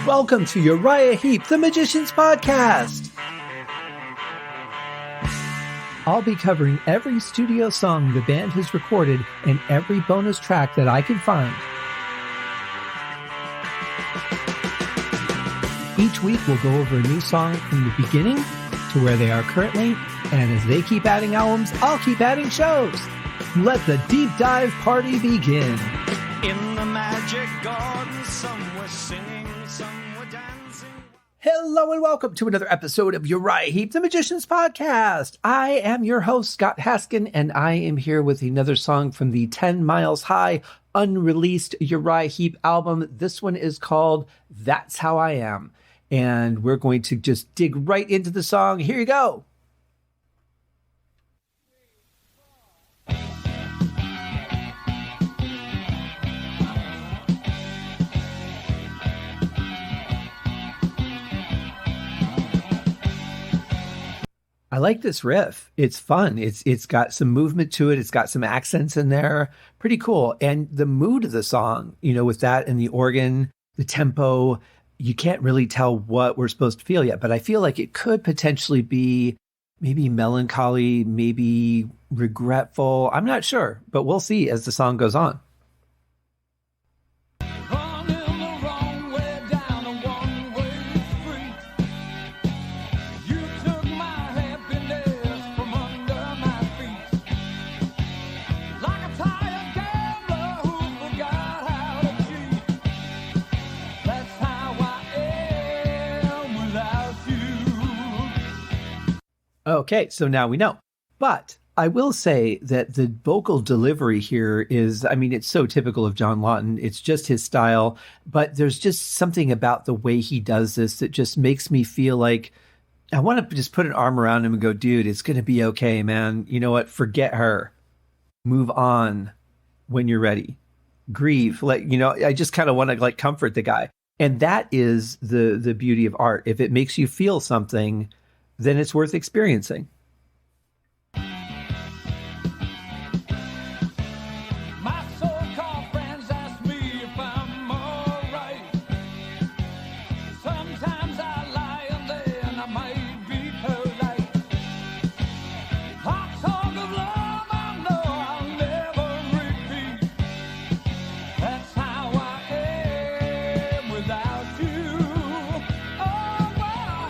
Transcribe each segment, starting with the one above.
Welcome to Uriah Heep, the Magician's Podcast. I'll be covering every studio song the band has recorded and every bonus track that I can find. Each week we'll go over a new song from the beginning to where they are currently, and as they keep adding albums, I'll keep adding shows. Let the deep dive party begin. In the magic garden, some were singing, some were dancing. Hello and welcome to another episode of Uriah Heep, the Magician's Podcast. I am your host, Scott Haskin, and I am here with another song from the 10 Miles High Unreleased Uriah Heep album. This one is called That's How I Am. And we're going to just dig right into the song. Here you go. I like this riff. It's fun. It's got some movement to it. It's got some accents in there. Pretty cool. And the mood of the song, with that and the organ, the tempo, you can't really tell what we're supposed to feel yet. But I feel like it could potentially be maybe melancholy, maybe regretful. I'm not sure, but we'll see as the song goes on. Okay, so now we know. But I will say that the vocal delivery here is, it's so typical of John Lawton. It's just his style. But there's just something about the way he does this that just makes me feel like I want to just put an arm around him and go, dude, it's going to be okay, man. You know what? Forget her. Move on when you're ready. Grieve. I just kind of want to comfort the guy. And that is the beauty of art. If it makes you feel something, then it's worth experiencing. My so-called friends ask me if I'm all right. Sometimes I lie and then I might be polite. Hot talk of love, I know I'll never repeat. That's how I am without you. Oh, well,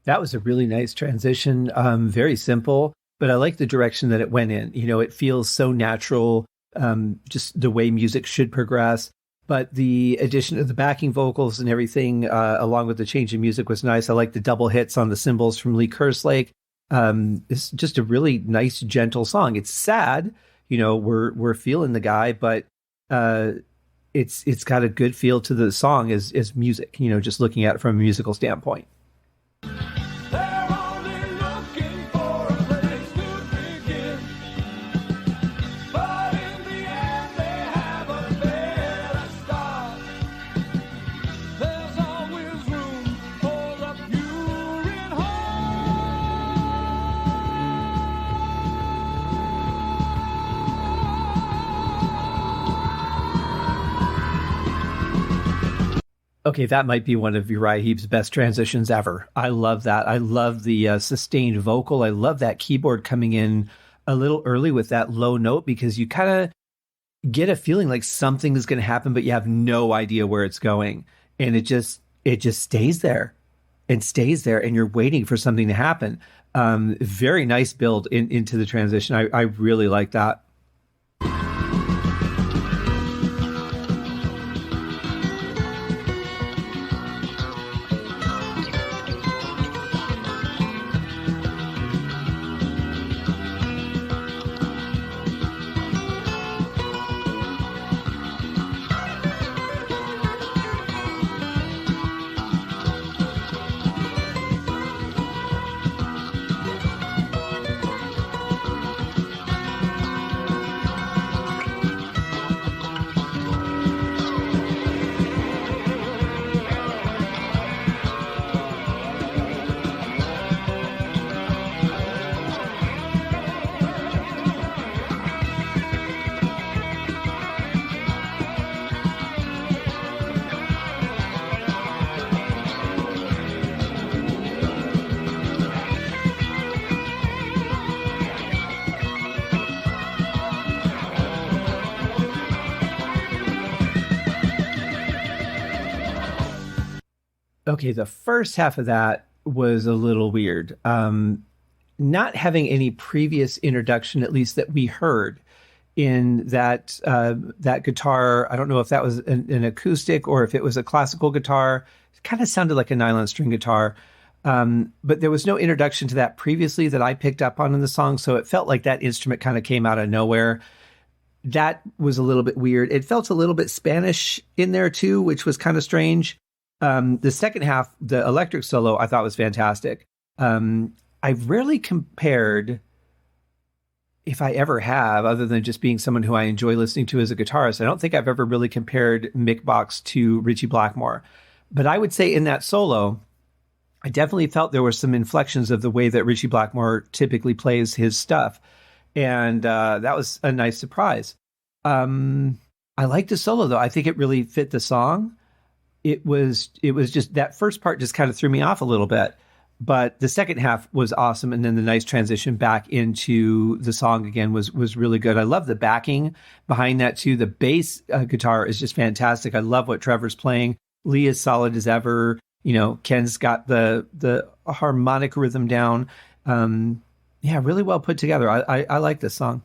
that was a really nice transition. Very simple, but I like the direction that it went in. It feels so natural, just the way music should progress. But the addition of the backing vocals and everything, along with the change in music, was nice. I like the double hits on the cymbals from Kerslake. It's just a really nice, gentle song. It's sad, we're feeling the guy, but it's got a good feel to the song as music. Just looking at it from a musical standpoint. Okay, that might be one of Uriah Heep's best transitions ever. I love that. I love the sustained vocal. I love that keyboard coming in a little early with that low note, because you kind of get a feeling like something is going to happen, but you have no idea where it's going. And it just stays there and stays there, and you're waiting for something to happen. Very nice build into the transition. I really like that. Okay, the first half of that was a little weird. Not having any previous introduction, at least that we heard in that guitar. I don't know if that was an acoustic or if it was a classical guitar. It kind of sounded like a nylon string guitar. But there was no introduction to that previously that I picked up on in the song. So it felt like that instrument kind of came out of nowhere. That was a little bit weird. It felt a little bit Spanish in there too, which was kind of strange. The second half, the electric solo, I thought was fantastic. I've rarely compared, if I ever have, other than just being someone who I enjoy listening to as a guitarist, I don't think I've ever really compared Mick Box to Ritchie Blackmore. But I would say in that solo, I definitely felt there were some inflections of the way that Ritchie Blackmore typically plays his stuff. And that was a nice surprise. I liked the solo, though. I think it really fit the song. It was just that first part just kind of threw me off a little bit. But the second half was awesome. And then the nice transition back into the song again was really good. I love the backing behind that too. The bass guitar is just fantastic. I love what Trevor's playing. Lee is solid as ever. You know, Ken's got the harmonic rhythm down. Yeah, really well put together. I like this song.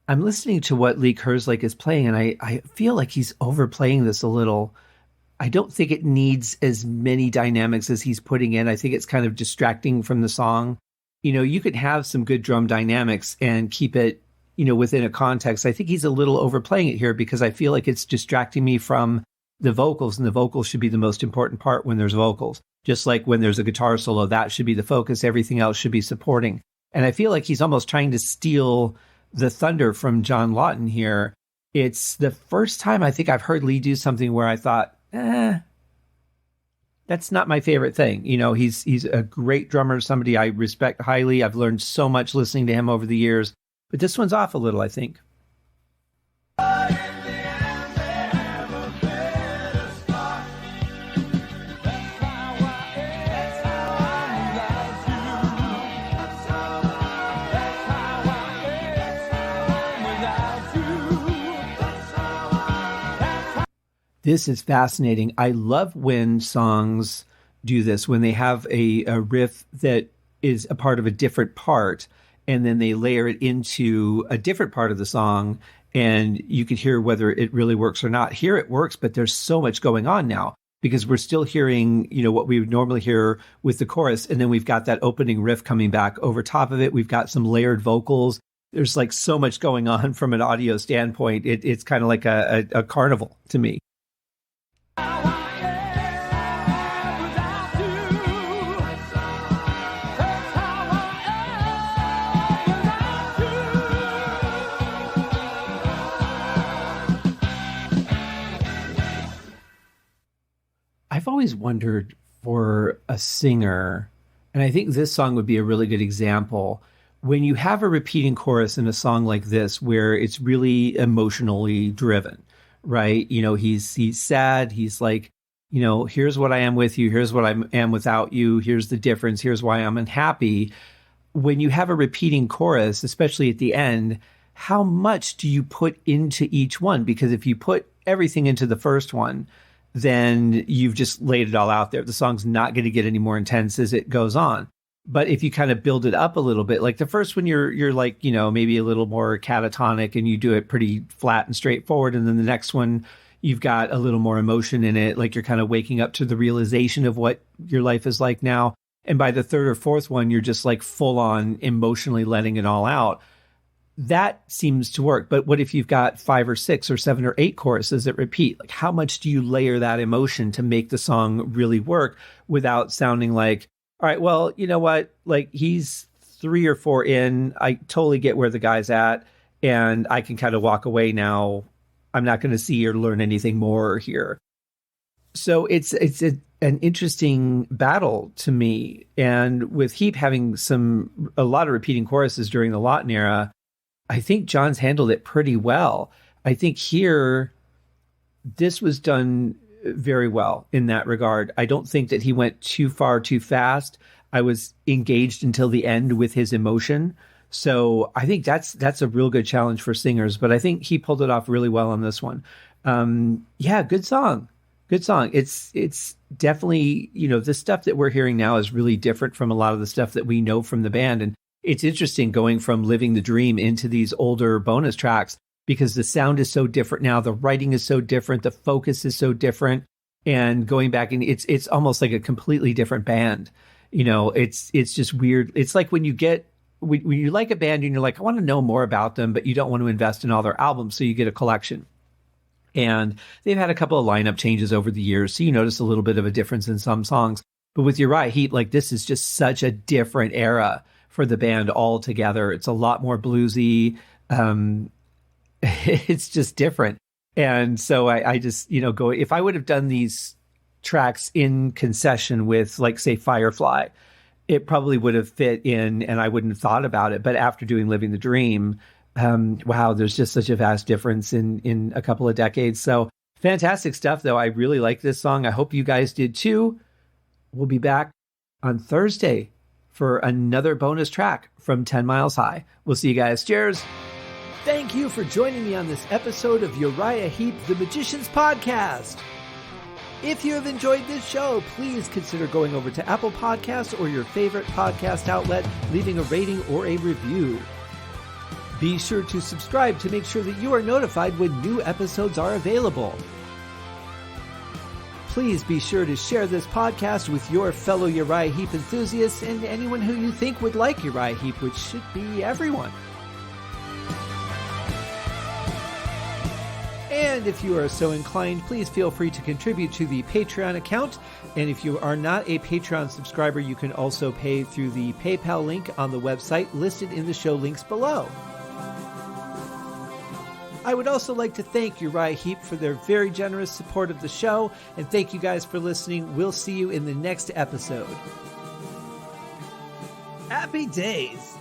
I'm listening to what Lee Kerslake is playing, and I feel like he's overplaying this a little. I don't think it needs as many dynamics as he's putting in. I think it's kind of distracting from the song. You know, you could have some good drum dynamics and keep it, you know, within a context. I think he's a little overplaying it here because I feel like it's distracting me from the vocals, and the vocals should be the most important part when there's vocals. Just like when there's a guitar solo, that should be the focus. Everything else should be supporting. And I feel like he's almost trying to steal the thunder from John Lawton here. It's the first time I think I've heard Lee do something where I thought, that's not my favorite thing. You know, he's a great drummer, somebody I respect highly. I've learned so much listening to him over the years, but this one's off a little, I think. This is fascinating. I love when songs do this, when they have a riff that is a part of a different part, and then they layer it into a different part of the song, and you could hear whether it really works or not. Here it works, but there's so much going on now because we're still hearing, you know, what we would normally hear with the chorus, and then we've got that opening riff coming back over top of it. We've got some layered vocals. There's like so much going on from an audio standpoint. It's kind of like a carnival to me. I've always wondered for a singer, and I think this song would be a really good example, when you have a repeating chorus in a song like this where it's really emotionally driven, right? You know, he's sad. He's like, you know, here's what I am with you. Here's what I am without you. Here's the difference. Here's why I'm unhappy. When you have a repeating chorus, especially at the end, how much do you put into each one? Because if you put everything into the first one, then you've just laid it all out there. The song's not going to get any more intense as it goes on. But if you kind of build it up a little bit, like the first one, you're like, you know, maybe a little more catatonic and you do it pretty flat and straightforward. And then the next one, you've got a little more emotion in it. Like you're kind of waking up to the realization of what your life is like now. And by the third or fourth one, you're just like full on emotionally letting it all out. That seems to work. But what if you've got 5 or 6 or 7 or 8 choruses that repeat? Like, how much do you layer that emotion to make the song really work without sounding like, all right, well, you know what? Like, he's 3 or 4 in. I totally get where the guy's at. and I can kind of walk away now. I'm not going to see or learn anything more here. So it's an interesting battle to me. And with Heep having a lot of repeating choruses during the Lawton era, I think John's handled it pretty well. I think here, this was done very well in that regard. I don't think that he went too far too fast. I was engaged until the end with his emotion. So I think that's a real good challenge for singers, but I think he pulled it off really well on this one. Yeah, good song. Good song. It's definitely, the stuff that we're hearing now is really different from a lot of the stuff that we know from the band. And it's interesting going from Living the Dream into these older bonus tracks, because the sound is so different now. The writing is so different. The focus is so different. And going back, and it's almost like a completely different band. It's just weird. It's like when you like a band and you're like, I want to know more about them, but you don't want to invest in all their albums. So you get a collection. And they've had a couple of lineup changes over the years. So you notice a little bit of a difference in some songs. But with Uriah Heep, like, this is just such a different era for the band altogether. It's a lot more bluesy. It's just different. And so I just, go, if I would have done these tracks in concession with, like, say, Firefly, it probably would have fit in and I wouldn't have thought about it. But after doing Living the Dream, wow, there's just such a vast difference in a couple of decades. So fantastic stuff, though. I really like this song. I hope you guys did too. We'll be back on Thursday for another bonus track from 10 Miles High. We'll see you guys. Cheers. Thank you for joining me on this episode of Uriah Heep, The Magicians Podcast. If you have enjoyed this show, please consider going over to Apple Podcasts or your favorite podcast outlet, leaving a rating or a review. Be sure to subscribe to make sure that you are notified when new episodes are available. Please be sure to share this podcast with your fellow Uriah Heep enthusiasts and anyone who you think would like Uriah Heep, which should be everyone. And if you are so inclined, please feel free to contribute to the Patreon account. And if you are not a Patreon subscriber, you can also pay through the PayPal link on the website listed in the show links below. I would also like to thank Uriah Heep for their very generous support of the show, and thank you guys for listening. We'll see you in the next episode. Happy days!